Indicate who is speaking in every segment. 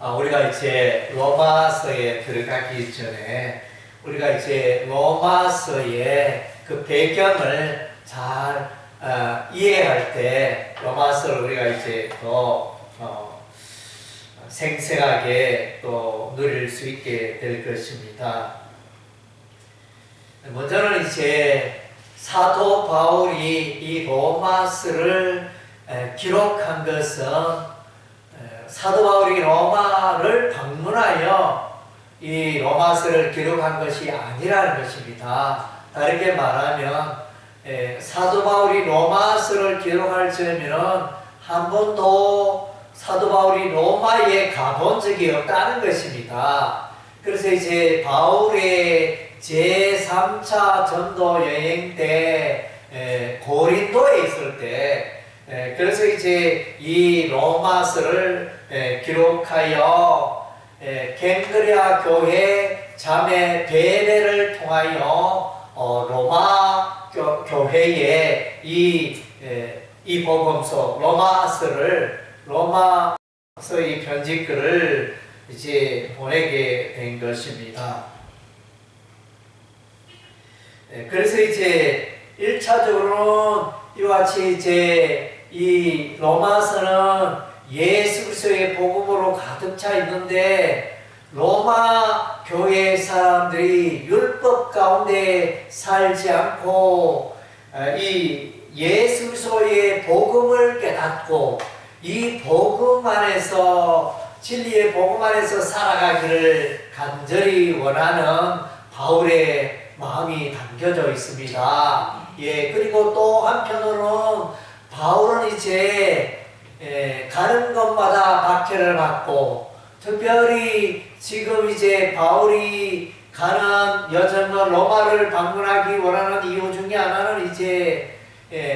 Speaker 1: 우리가 이제 로마서에 들어가기 전에 우리가 이제 로마서의 그 배경을 잘 이해할 때 로마서를 우리가 이제 더 생생하게 또 누릴 수 있게 될 것입니다. 먼저는 이제 사도 바울이 이 로마서를 기록한 것은 사도 바울이 로마를 방문하여 이 로마서를 기록한 것이 아니라는 것입니다. 다르게 말하면 사도 바울이 로마서를 기록할 즈음에는 한 번도 사도 바울이 로마에 가본 적이 없다는 것입니다. 그래서 이제 바울의 제3차 전도 여행 때 고린도에 있을 때 그래서 이제 이 로마서를 기록하여 갱그레아 교회 자매 베베를 통하여 로마 교회에 이 복음서 로마서의 편지글을 이제 보내게 된 것입니다. 그래서 이제 1차적으로는 이와 같이 이제 이 로마서는 예수 그리스도의 복음으로 가득 차 있는데 로마 교회 사람들이 율법 가운데 살지 않고 이 예수 그리스도의 복음을 깨닫고 이 복음 안에서 진리의 복음 안에서 살아가기를 간절히 원하는 바울의 마음이 담겨져 있습니다. 그리고 또 한편으로는 바울은 이제 가는 곳마다 박해를 받고 특별히 지금 이제 바울이 가는 여정은 로마를 방문하기 원하는 이유 중에 하나는 이제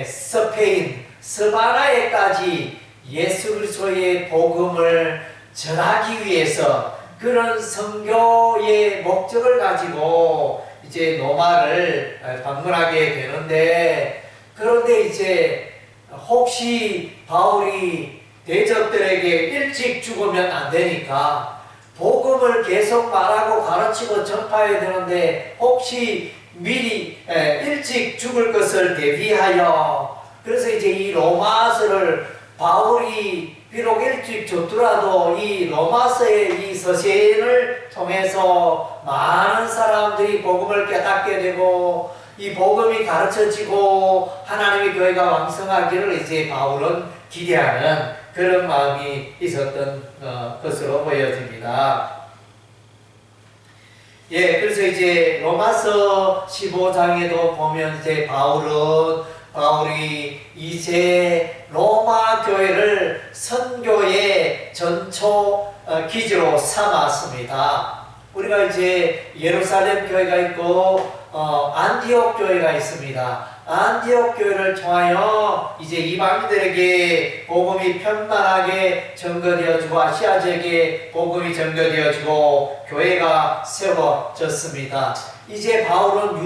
Speaker 1: 스페인 스바나에까지 예수 그리스도의 복음을 전하기 위해서 그런 선교의 목적을 가지고 이제 로마를 방문하게 되는데 그런데 이제 혹시 바울이 대적들에게 일찍 죽으면 안 되니까 복음을 계속 말하고 가르치고 전파해야 되는데 혹시 미리 일찍 죽을 것을 대비하여 그래서 이제 이 로마서를 바울이 비록 일찍 죽더라도 이 로마서의 이 서신을 통해서 많은 사람들이 복음을 깨닫게 되고 이 복음이 가르쳐지고 하나님의 교회가 왕성하기를 이제 바울은 기대하는 그런 마음이 있었던 것으로 보여집니다. 그래서 이제 로마서 15장에도 보면 이제 바울이 이제 로마 교회를 선교의 전초 기지로 삼았습니다. 우리가 이제 예루살렘 교회가 있고 안디옥 교회가 있습니다. 안디옥 교회를 통하여 이제 이방인들에게 복음이 편만하게 전거되어지고 아시아 지역에 복음이 전거되어지고 교회가 세워졌습니다. 이제 바울은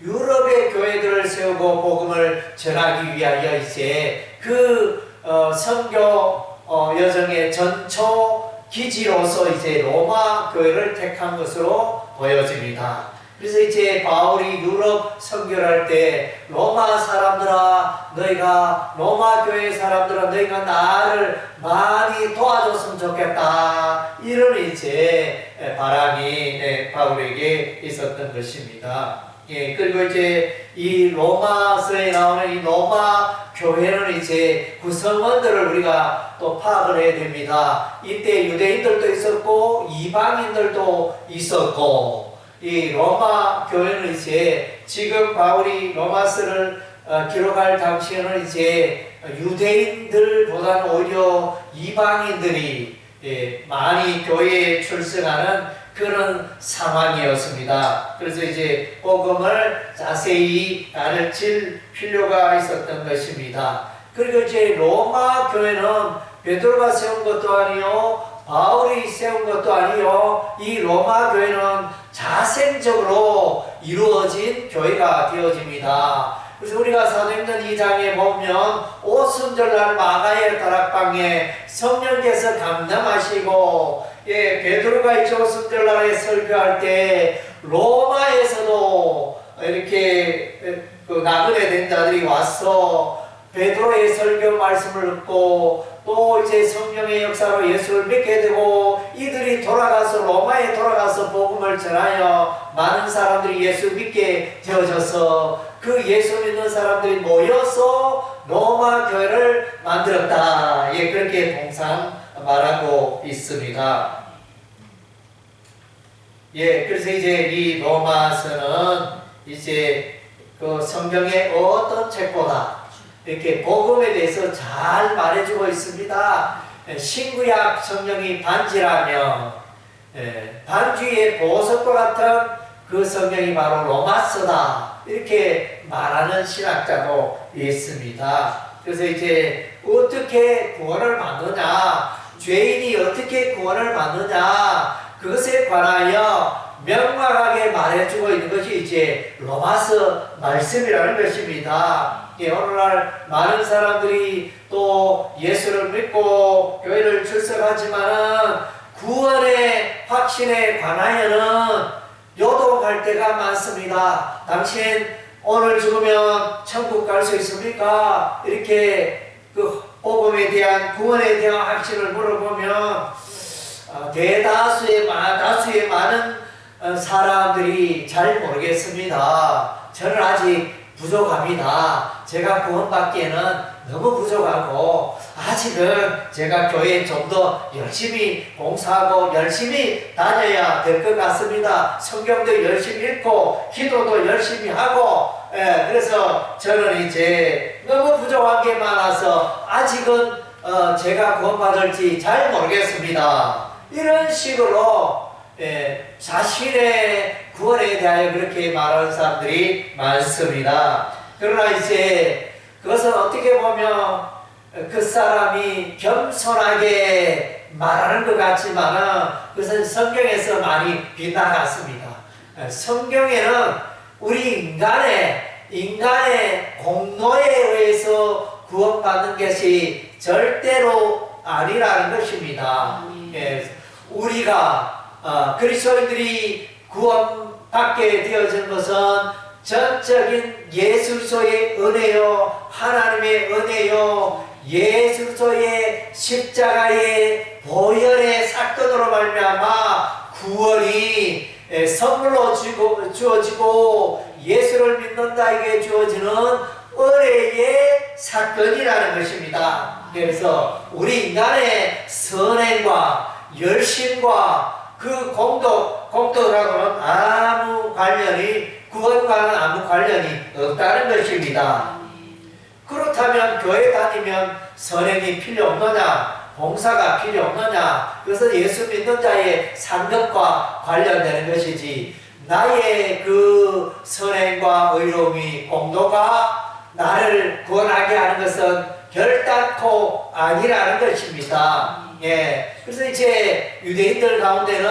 Speaker 1: 유럽의 교회들을 세우고 복음을 전하기 위하여 이제 그 선교 여정의 전초 기지로서 이제 로마 교회를 택한 것으로 보여집니다. 그래서 이제 바울이 유럽 선교를 할 때 로마 사람들아 로마 교회 사람들아 너희가 나를 많이 도와줬으면 좋겠다 이런 이제 바람이 바울에게 있었던 것입니다. 그리고 이제 이 로마서에 나오는 이 로마 교회는 이제 구성원들을 우리가 또 파악을 해야 됩니다. 이때 유대인들도 있었고 이방인들도 있었고 이 로마 교회는 이제 지금 바울이 로마서를 기록할 당시에는 이제 유대인들보다는 오히려 이방인들이 많이 교회에 출석하는 그런 상황이었습니다. 그래서 이제 복음을 자세히 가르칠 필요가 있었던 것입니다. 그리고 이제 로마 교회는 베드로가 세운 것도 아니요 바울이 세운 것도 아니요 이 로마 교회는 자생적으로 이루어진 교회가 되어집니다. 그래서 우리가 사도행전 2장에 보면 오순절날 마가의 다락방에 성령께서 강림하시고 베드로가 이제 오순절날에 설교할 때 로마에서도 이렇게 나그네 된 자들이 와서 베드로의 설교 말씀을 듣고 또 이제 성령의 역사로 예수를 믿게 되고 이들이 돌아가서 로마에 돌아가서 복음을 전하여 많은 사람들이 예수 믿게 되어져서 그 예수 믿는 사람들이 모여서 로마 교회를 만들었다. 그렇게 통상 말하고 있습니다. 그래서 이제 이 로마서는 이제 그 성경의 어떤 책보다 이렇게 복음에 대해서 잘 말해주고 있습니다. 신구약 성경이 반지라며 반지의 보석과 같은 그 성경이 바로 로마서다. 이렇게 말하는 신학자도 있습니다. 그래서 이제 어떻게 구원을 받느냐, 죄인이 어떻게 구원을 받느냐, 그것에 관하여 명확하게 말해주고 있는 것이 이제 로마서 말씀이라는 것입니다. 오늘날 많은 사람들이 또 예수를 믿고 교회를 출석하지만 구원의 확신에 관하여는 요동할 때가 많습니다. 당신 오늘 죽으면 천국 갈 수 있습니까? 이렇게 그 복음에 대한 구원에 대한 확신을 물어보면 다수의 많은 사람들이 잘 모르겠습니다. 저는 아직 부족합니다. 제가 구원받기에는 너무 부족하고 아직은 제가 교회에 좀 더 열심히 봉사하고 열심히 다녀야 될 것 같습니다. 성경도 열심히 읽고 기도도 열심히 하고 그래서 저는 이제 너무 부족한 게 많아서 아직은 제가 구원받을지 잘 모르겠습니다. 이런 식으로 자신의 구원에 대하여 그렇게 말하는 사람들이 많습니다. 그러나 이제 그것은 어떻게 보면 그 사람이 겸손하게 말하는 것 같지만 그것은 성경에서 많이 빗나갔습니다. 성경에는 우리 인간의 공로에 의해서 구원받는 것이 절대로 아니라는 것입니다. 우리가 그리스도인들이 구원받게 되어진 것은 전적인 예수 그리스도의 은혜요, 하나님의 은혜요, 예수 그리스도의 십자가의 보혈의 사건으로 말미암아 구원이 선물로 주어지고 예수를 믿는 자에게 주어지는 은혜의 사건이라는 것입니다. 그래서 우리 인간의 선행과 열심과 그 공덕하고는 구원과는 아무 관련이 없다는 것입니다. 그렇다면 교회 다니면 선행이 필요 없느냐? 봉사가 필요 없느냐? 그것은 예수 믿는 자의 상급과 관련되는 것이지 나의 그 선행과 의로움이 공도가 나를 구원하게 하는 것은 결단코 아니라는 것입니다. 그래서 이제 유대인들 가운데는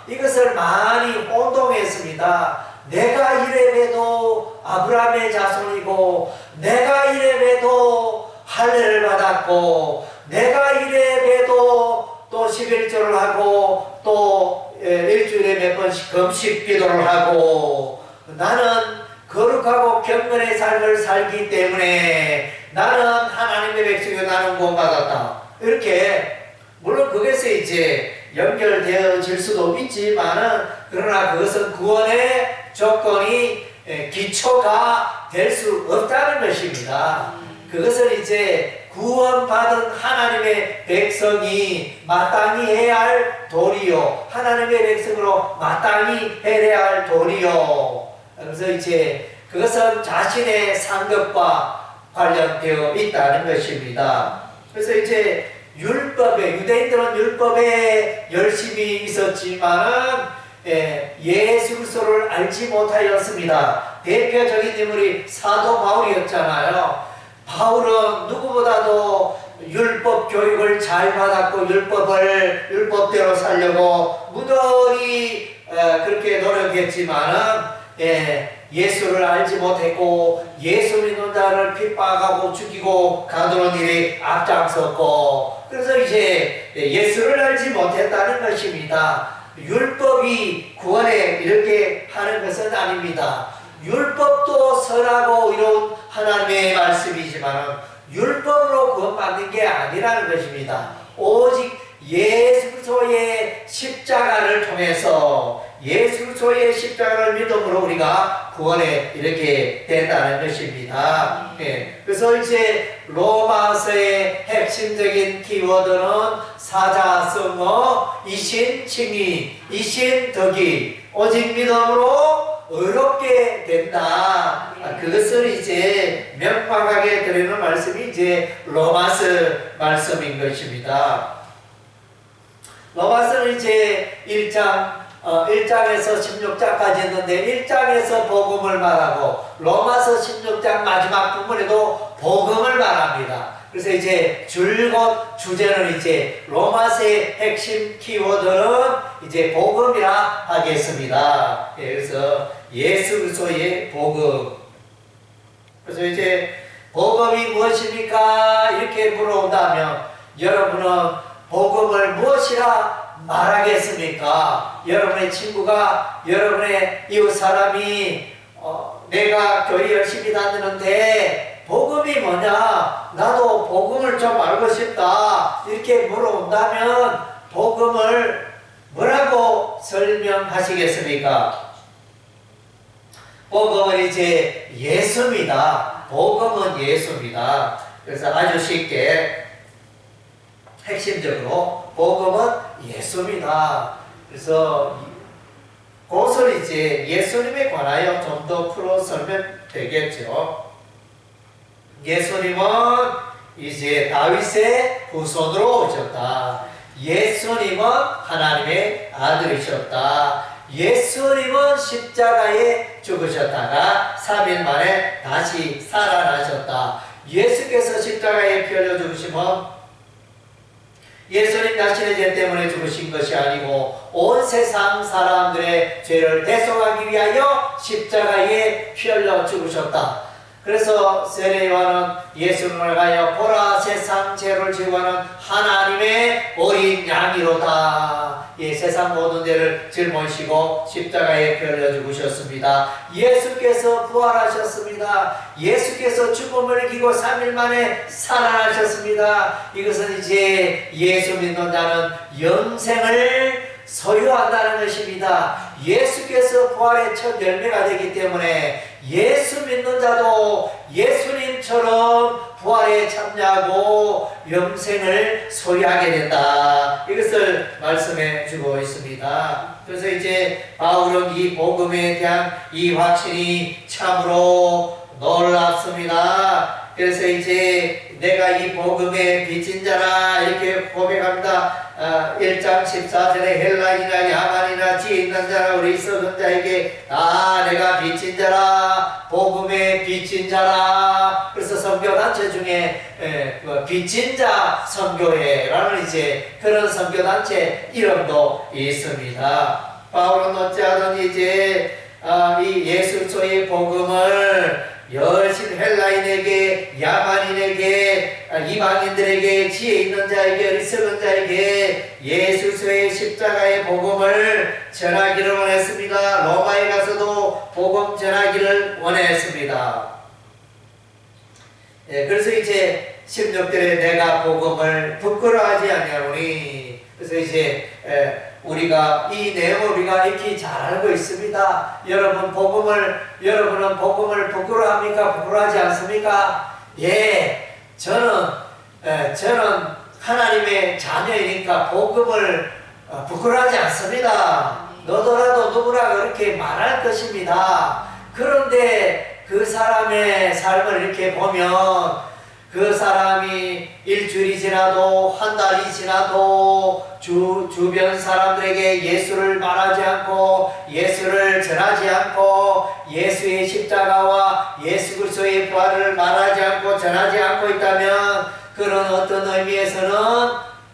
Speaker 1: 이것을 많이 혼동했습니다. 내가 이래봬도 아브라함의 자손이고 내가 이래봬도 할례를 받았고 내가 이래봬도 또 11조를 하고 또 일주일에 몇 번씩 금식 기도를 하고 나는 거룩하고 경건의 삶을 살기 때문에 나는 하나님의 백성이고 나는 구원받았다. 이렇게 물론 그것에 이제 연결되어질 수도 있지만은 그러나 그것은 구원의 조건이 기초가 될 수 없다는 것입니다. 그것은 이제 구원받은 하나님의 백성이 마땅히 해야 할 도리요, 하나님의 백성으로 마땅히 해야 할 도리요. 그래서 이제 그것은 자신의 상급과 관련되어 있다는 것입니다. 그래서 이제 유대인들은 율법에 열심히 있었지만은 예수 그리스도를 알지 못하였습니다. 대표적인 인물이 사도 바울이었잖아요. 바울은 누구보다도 율법 교육을 잘 받았고 율법대로 살려고 무던히 그렇게 노력했지만은 예수를 알지 못했고 예수 믿는 자를 핍박하고 죽이고 가두는 일에 앞장섰고, 그래서 이제 예수를 알지 못했다는 것입니다. 율법이 구원에 이렇게 하는 것은 아닙니다. 율법도 선하고 이로운 하나님의 말씀이지만 율법으로 구원받는 게 아니라는 것입니다. 오직 예수 그리스도의 십자가를 통해서, 예수 그리스도의 십자가를 믿음으로 우리가 구원에 이렇게 된다는 것입니다. 예. 그래서 이제 로마서의 핵심적인 키워드는 사자성어, 이신 칭의, 이신 덕이, 오직 믿음으로 의롭게 된다. 그것을 이제 명확하게 드리는 말씀이 이제 로마서 말씀인 것입니다. 로마서는 이제 1장에서 16장까지 있는데 1장에서 복음을 말하고 로마서 16장 마지막 부분에도 복음을 말합니다. 그래서 이제 줄곧 주제는 이제 로마서의 핵심 키워드는 이제 복음이라 하겠습니다. 예, 그래서 예수 그리스도의 복음. 그래서 이제 복음이 무엇입니까? 이렇게 물어본다면 여러분은 복음을 무엇이라 말하겠습니까? 여러분의 친구가, 여러분의 이웃 사람이 내가 교회 열심히 다니는데 복음이 뭐냐? 나도 복음을 좀 알고 싶다. 이렇게 물어본다면 복음을 뭐라고 설명하시겠습니까? 복음은 이제 예수입니다. 복음은 예수입니다. 그래서 아주 쉽게 핵심적으로 복음은 예수입니다. 그래서 그것을 이제 예수님에 관하여 좀 더 풀어 설명되겠죠. 예수님은 이제 다윗의 후손으로 오셨다. 예수님은 하나님의 아들이셨다. 예수님은 십자가에 죽으셨다가 3일 만에 다시 살아나셨다. 예수께서 십자가에 피 흘려 죽으시면 예수님 자신의 죄 때문에 죽으신 것이 아니고 온 세상 사람들의 죄를 대속하기 위하여 십자가에 피 흘려 죽으셨다. 그래서 세례요한은 예수님을 가여 보라 세상 죄를 지고 하는 하나님의 어린 양이로다. 예, 세상 모든 죄를 짊어지시고 십자가에 피 흘려 죽으셨습니다. 예수께서 부활하셨습니다. 예수께서 죽음을 이기고 3일 만에 살아나셨습니다. 이것은 이제 예수 믿는 자는 영생을 소유한다는 것입니다. 예수께서 부활의 첫 열매가 되기 때문에 예수 믿는 자도 예수님처럼 부활에 참여하고 영생을 소유하게 된다. 이것을 말씀해 주고 있습니다. 그래서 이제 바울은 이 복음에 대한 이 확신이 참으로 놀랍습니다. 그래서 이제 내가 이 복음의 빚진 자라 이렇게 고백합니다. 1장 14절에 헬라인이나 야만이나 지혜 있는 자라 우리 썩은 자에게 내가 빚진 자라, 복음의 빚진 자라. 그래서 선교단체 중에 빚진 자 선교회라는 이제 그런 선교단체 이름도 있습니다. 바울은 어찌하든 이제 이 예수 그리스도의 복음을 열심히 헬라인에게, 야만인에게, 이방인들에게, 지혜 있는 자에게, 어리석은 자에게 예수 그리스도의 십자가의 복음을 전하기를 원했습니다. 로마에 가서도 복음 전하기를 원했습니다. 예, 그래서 이제 16절에 내가 복음을 부끄러워하지 아니하노니. 그래서 이제 우리가 이 내용을 우리가 익히 잘 알고 있습니다. 여러분은 복음을 부끄러워합니까? 부끄러워하지 않습니까? 예, 저는 하나님의 자녀이니까 복음을 부끄러워하지 않습니다. 너더라도 누구나 그렇게 말할 것입니다. 그런데 그 사람의 삶을 이렇게 보면 그 사람이 일주일이 지나도 한 달이 지나도 주변 사람들에게 예수를 말하지 않고 예수를 전하지 않고 예수의 십자가와 예수 그리스도의 부활을 말하지 않고 전하지 않고 있다면 그런 어떤 의미에서는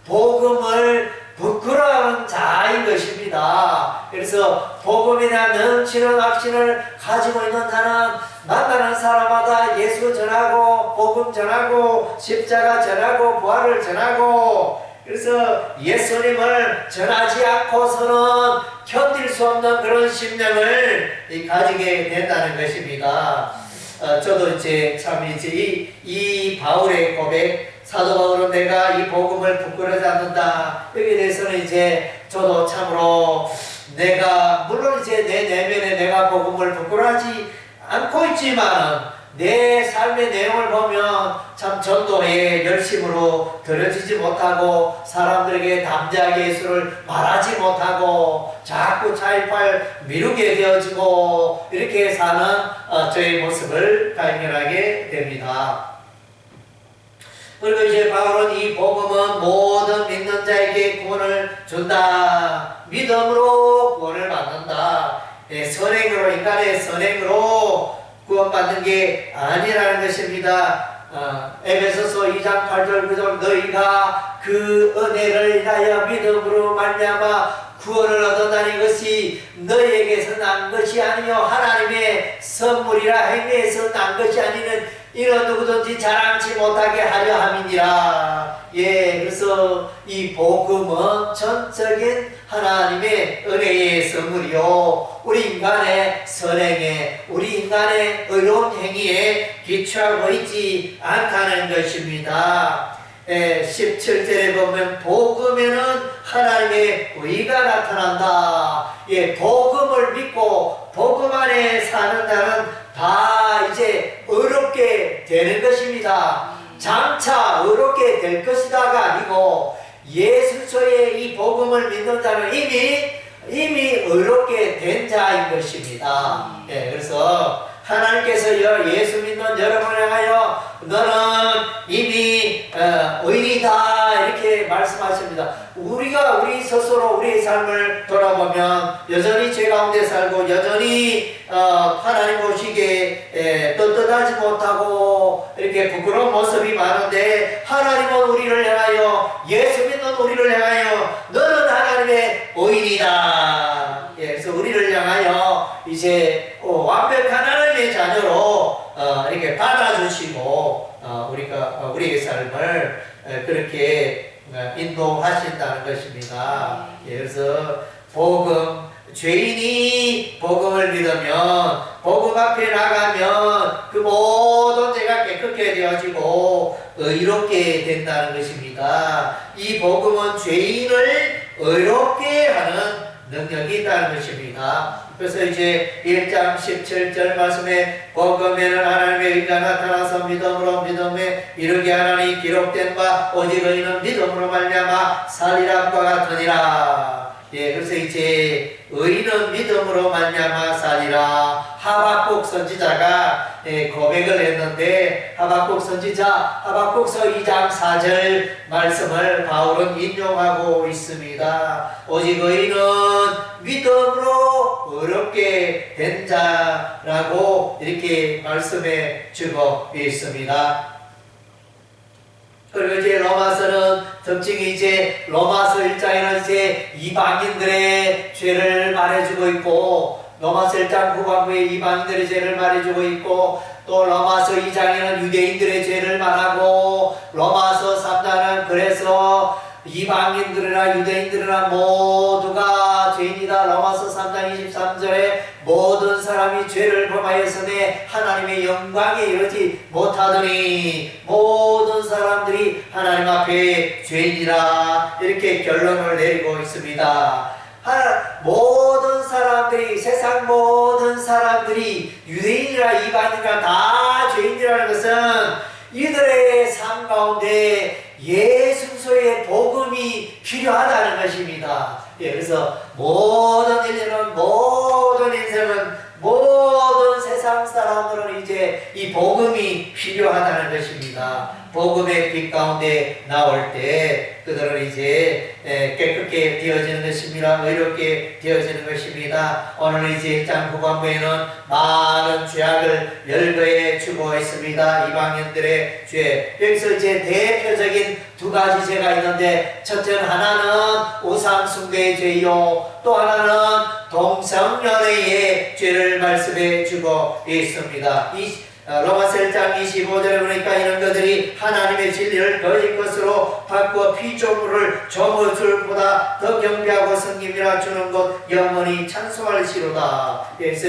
Speaker 1: 복음을 부끄러워하는 자인 것입니다. 그래서 복음이나 넘치는 확신을 가지고 있는 자는 만나는 사람마다 예수 전하고 복음 전하고 십자가 전하고 부활을 전하고, 그래서 예수님을 전하지 않고서는 견딜 수 없는 그런 심령을 가지게 된다는 것입니다. 저도 이제 참 이제 이 바울의 고백, 사도 바울은 내가 이 복음을 부끄러워하지 않는다, 여기에 대해서는 이제 저도 참으로 내가 물론 이제 내 내면에 내가 복음을 부끄러워하지 않고 있지만 내 삶의 내용을 보면 참 전도에 열심으로 들어지지 못하고 사람들에게 담대하게 예수를 말하지 못하고 자꾸 차일팔 미루게 되어지고 이렇게 사는 저의 모습을 발견하게 됩니다. 그리고 이제 바울은 이 복음은 모든 믿는 자에게 구원을 준다. 믿음으로 구원을 받는다. 선행으로, 인간의 선행으로 구원받는 게 아니라는 것입니다. 에베소서 2장 8절 9절 너희가 그 은혜를 인하여 믿음으로 말미암아 구원을 얻었다는 것이 너희에게서 난 것이 아니요 하나님의 선물이라. 행위에서 난 것이 아니는 이는 누구든지 자랑치 못하게 하려 함이니라. 그래서 이 복음은 전적인 하나님의 은혜의 선물이요, 우리 인간의 선행에, 우리 인간의 의로운 행위에 기초하고 있지 않다는 것입니다. 17절에 보면 복음에는 하나님의 의가 나타난다. 복음을 믿고 복음 안에 사는 자는 다 이제 의롭게 되는 것입니다. 장차 의롭게 될 것이다가 아니고 예수의 이 복음을 믿는 자는 이미 의롭게 된 자인 것입니다. 그래서 하나님께서 예수 믿는 여러분을 향하여 너는 이미 의인이다 이렇게 말씀하십니다. 우리가 우리 스스로 우리의 삶을 돌아보면 여전히 죄 가운데 살고 여전히 하나님 보시기에 떳떳하지 못하고 이렇게 부끄러운 모습이 많은데, 하나님은 우리를 향하여, 예수 믿는 우리를 향하여 너는 하나님의 의인이다. 그래서 우리를 향하여 이제 완벽한 하나님의 자녀로 이렇게 받아주시고 우리의 삶을 그렇게 인도하신다는 것입니다. 그래서 복음, 죄인이 복음을 믿으면, 복음 앞에 나가면 그 모든 죄가 깨끗게 되어지고 의롭게 된다는 것입니다. 이 복음은 죄인을 의롭게 하는 능력이 있다는 것입니다. 그래서 이제 1장 17절 말씀에 복음에는 하나님의 의가 나타나서 믿음으로 믿음에 이르게 하나니 기록된 바 오직 의인은 믿음으로 말미암아 살리라 과 같으니라. 그래서 이제 의인은 믿음으로 말미암아 살리라. 하박국 선지자가 고백을 했는데 하박국 선지자 하박국서 2장 4절 말씀을 바울은 인용하고 있습니다. 오직 의인은 믿음으로 의롭게 된 자라고 이렇게 말씀해 주고 있습니다. 그리고 이제 로마서는 특징이 이제 로마서 1장에는 이제 이방인들의 죄를 말해주고 있고, 로마서 1장 후반부에 이방인들의 죄를 말해주고 있고, 또 로마서 2장에는 유대인들의 죄를 말하고, 로마서 3장은 그래서 이방인들이나 유대인들이나 모두가 죄인이다. 로마서 3장 23절에 모든 사람이 죄를 범하였으니 하나님의 영광에 이르지 못하더니 모든 사람들이 하나님 앞에 죄인이라 이렇게 결론을 내리고 있습니다. 모든 사람들이, 세상 모든 사람들이 유대인이나 이방인이나 다 죄인이라는 것은 이들의 삶 가운데 예수 그리스도의 복음이 필요하다는 것입니다. 그래서 모든 인생은, 모든 인생은, 모든 세상 사람들은 이제 이 복음이 필요하다는 것입니다. 복음의 빛 가운데 나올 때 그들은 이제 깨끗게 되어지는 것입니다. 의롭게 되어지는 것입니다. 오늘 이제 1장 후반부에는 많은 죄악을 열거해 주고 있습니다. 이방인들의 죄. 여기서 이제 대표적인 두 가지 죄가 있는데, 첫째는 하나는 우상 숭배의 죄요, 또 하나는 동성연애의 죄를 말씀해 주고 있습니다. 로마서 1장 25절에 보니까 이런 것들이 하나님의 진리를 거짓 것으로 바꾸어 피조물을 조물줄보다 더 경배하고 섬김이라 주는 것 영원히 찬송할지로다. 그래서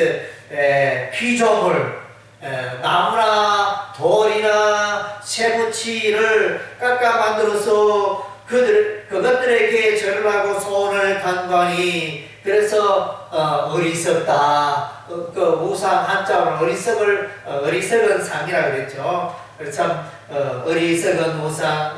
Speaker 1: 피조물, 나무나 돌이나 쇠붙이를 깎아 만들어서 그것들에게 절을 하고 소원을 간과하니, 그래서 어리석다. 그 우상 한자로 어리석은 상이라 그랬죠. 참 어리석은 우상,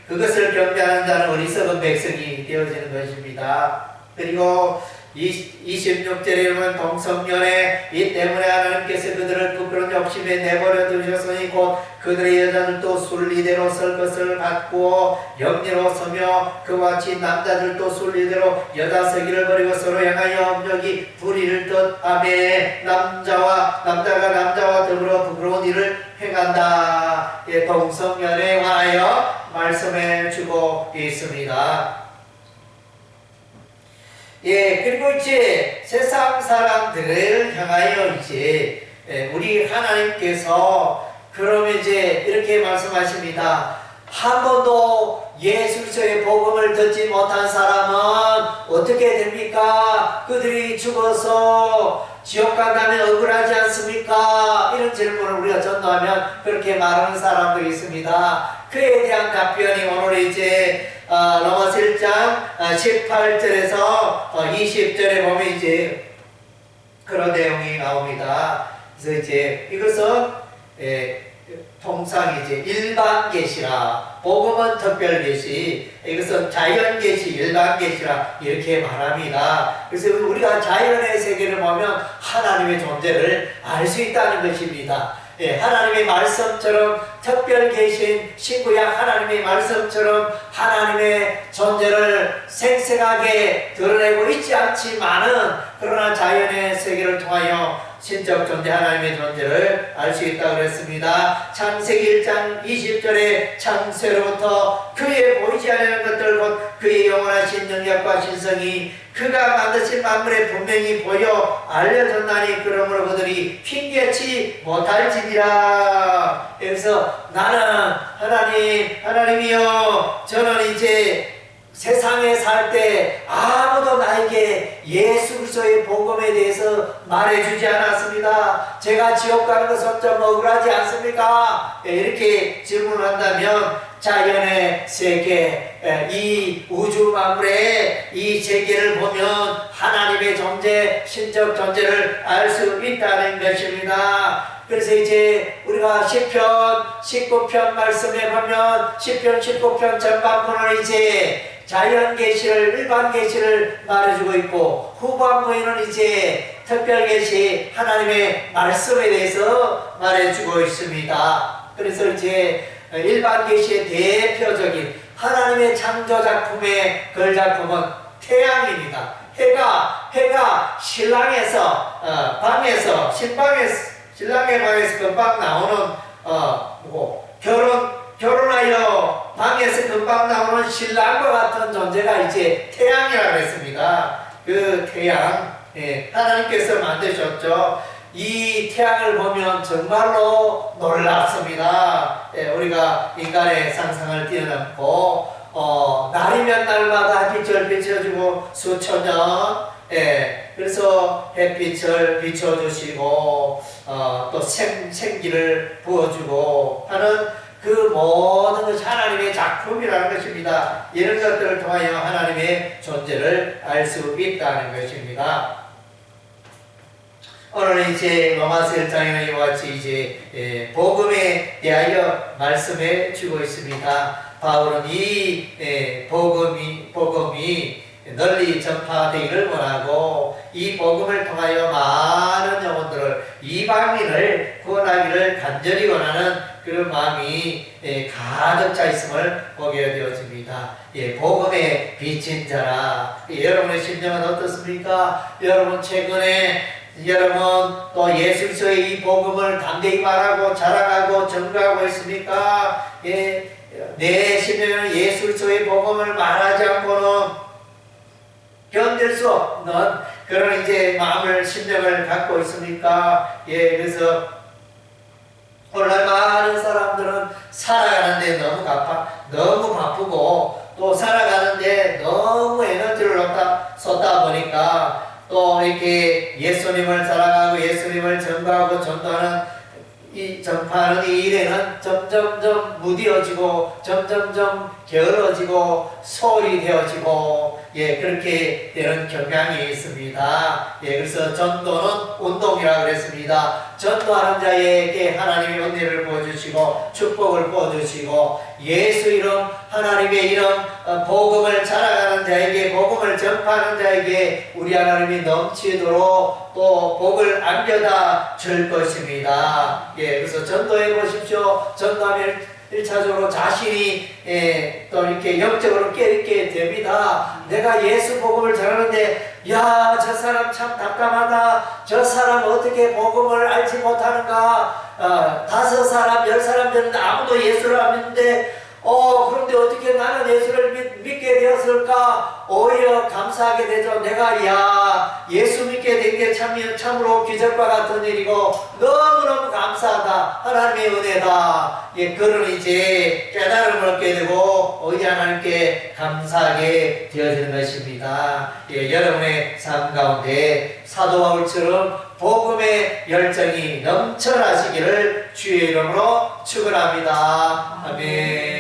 Speaker 1: 그것을 경배하는 자는 어리석은 백성이 되어지는 것입니다. 그리고 26절에 보면 동성연애, 이 때문에 하나님께서 그들을 부끄러운 욕심에 내버려 두셨으니 곧 그들의 여자들도 순리대로 설 것을 갖고 영리로 서며 그와 같이 남자들도 순리대로 여자 서기를 버리고 서로 향하여 업력이 불의를 뜻하며 남자가 남자와 더불어 부끄러운 일을 행한다. 동성연애에 관하여 말씀해 주고 있습니다. 그리고 이제 세상 사람들을 향하여 이제 우리 하나님께서 그러면 이제 이렇게 말씀하십니다. 한 번도 예수 그리스도의 복음을 듣지 못한 사람은 어떻게 됩니까? 그들이 죽어서 지옥 간다면 억울하지 않습니까? 이런 질문을 우리가 전도하면 그렇게 말하는 사람도 있습니다. 그에 대한 답변이 오늘 이제 로마서 1장 18절에서 20절에 보면 이제 그런 내용이 나옵니다. 그래서 이제 이것은 통상 이제 일반 계시라, 복음은 특별 계시, 이것은 자연 계시, 일반 계시라 이렇게 말합니다. 그래서 우리가 자연의 세계를 보면 하나님의 존재를 알 수 있다는 것입니다. 하나님의 말씀처럼 특별 계신 신구약 하나님의 말씀처럼 하나님의 존재를 생생하게 드러내고 있지 않지만은, 그러나 자연의 세계를 통하여 신적 존재 하나님의 존재를 알 수 있다고 그랬습니다. 창세기 1장 20절에 창세로부터 그의 보이지 않는 것들 곧 그의 영원하신 능력과 신성이 그가 만드신 만물에 분명히 보여 알려졌나니 그러므로 그들이 핑계치 못할지니라. 그래서 나는 하나님이여, 저는 이제 세상에 살 때 아무도 나에게 예수 그리스도의 복음에 대해서 말해주지 않았습니다. 제가 지옥 가는 것은 좀 억울하지 않습니까? 이렇게 질문한다면 자연의 세계, 이 우주 만물의 이 세계를 보면 하나님의 존재, 신적 존재를 알 수 있다는 것입니다. 그래서 이제 우리가 시편 19편 말씀에 보면 시편 19편 전반부는 이제 자연 계시를, 일반 계시를 말해주고 있고, 후반부에는 이제 특별 계시 하나님의 말씀에 대해서 말해주고 있습니다. 그래서 이제 일반 계시의 대표적인 하나님의 창조 작품의 그 작품은 태양입니다. 해가 신랑의 방에서 금방 나오는 결혼하여 방에서 금방 나오는 신랑과 같은 존재가 이제 태양이라고 했습니다. 그 태양, 하나님께서 만드셨죠. 이 태양을 보면 정말로 놀랍습니다. 우리가 인간의 상상을 뛰어넘고 날이면 날마다 햇빛을 비춰주고 수천 년, 그래서 햇빛을 비춰주시고 또 생기를 부어주고 하는 그 모든 것이 하나님의 작품이라는 것입니다. 이런 것들을 통하여 하나님의 존재를 알 수 있다는 것입니다. 오늘 이제 로마서 1장에는 이와 같이 이제 복음에 대하여 말씀해 주고 있습니다. 바울은 이 복음이 널리 전파되기를 원하고, 이 복음을 통하여 많은 영혼들을, 이방인을 구원하기를 간절히 원하는 그런 마음이 가득 차 있음을 보게 되어집니다. 복음의 빛인 자라. 여러분의 심정은 어떻습니까? 여러분 최근에 여러분 또 예수 그리스도의 이 복음을 담대히 말하고 자랑하고 전가하고 있습니까? 내 심정은 예수 그리스도의 복음을 말하지 않고는 견딜 수 없는 그런 이제 마음을 심정을 갖고 있습니까? 그래서 오늘날 많은 사람들은 살아가는데 너무 바쁘고 또 살아가는데 너무 에너지를 쏟다 보니까 또 이렇게 예수님을 사랑하고 예수님을 전도하고 전파하는 이 일에는 점점점 무뎌지고 점점점 게을러지고 소홀히 되어지고 그렇게 되는 경향이 있습니다. 그래서 전도는 운동이라고 그랬습니다. 전도하는 자에게 하나님의 은혜를 부어주시고 축복을 부어주시고 예수 이름 하나님의 이름 복음을 자랑하는 자에게 복음을 전파하는 자에게 우리 하나님이 넘치도록 또 복을 안겨다 줄 것입니다. 그래서 전도해 보십시오. 전도하면 1차적으로 자신이 또 이렇게 영적으로 깨닫게 됩니다. 내가 예수 복음을 전하는데 야, 저 사람 참 답답하다. 저 사람 어떻게 복음을 알지 못하는가. 5사람 10사람 되는데 아무도 예수를 안 믿는데 그런데 어떻게 나는 예수를 믿게 되었을까? 오히려 감사하게 되죠. 내가 예수 믿게 된 게 참으로 기적과 같은 일이고 너무너무 감사하다. 하나님의 은혜다. 그런 이제 깨달음을 얻게 되고 우리 하나님께 감사하게 되어지는 것입니다. 여러분의 삶 가운데 사도 바울처럼 복음의 열정이 넘쳐나시기를 주의 이름으로 축원합니다. 아멘.